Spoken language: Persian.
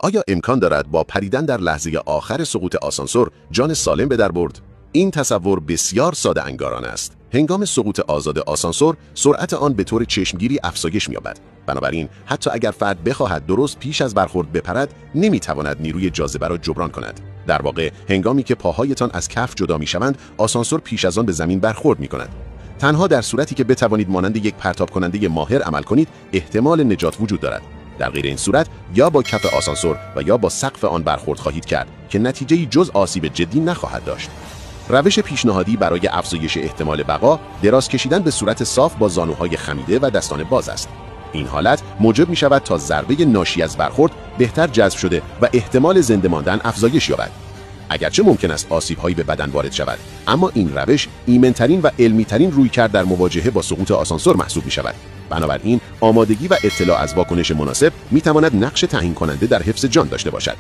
آیا امکان دارد با پریدن در لحظه آخر سقوط آسانسور جان سالم به در برد؟ این تصور بسیار ساده انگارانه است. هنگام سقوط آزاد آسانسور، سرعت آن به طور چشمگیری افزایش می‌یابد. بنابراین حتی اگر فرد بخواهد درست پیش از برخورد بپرد، نمی‌تواند نیروی جاذبه را جبران کند. در واقع، هنگامی که پاهایتان از کف جدا می‌شوند، آسانسور پیش از آن به زمین برخورد می‌کند. تنها در صورتی که بتوانید مانند یک پرتاب کننده ماهر عمل کنید، احتمال نجات وجود دارد. در غیر این صورت یا با کف آسانسور و یا با سقف آن برخورد خواهید کرد که نتیجه‌ای جز آسیب جدی نخواهد داشت. روش پیشنهادی برای افزایش احتمال بقا، دراز کشیدن به صورت صاف با زانوهای خمیده و دستان باز است. این حالت موجب می شود تا ضربه ناشی از برخورد بهتر جذب شده و احتمال زنده ماندن افزایش یابد. اگرچه ممکن است آسیب‌هایی به بدن وارد شود، اما این روش ایمن‌ترین و علمی‌ترین رویکرد در مواجهه با سقوط آسانسور محسوب می شود. بنابراین آمادگی و اطلاع از واکنش مناسب می تواند نقش تعیین کننده در حفظ جان داشته باشد.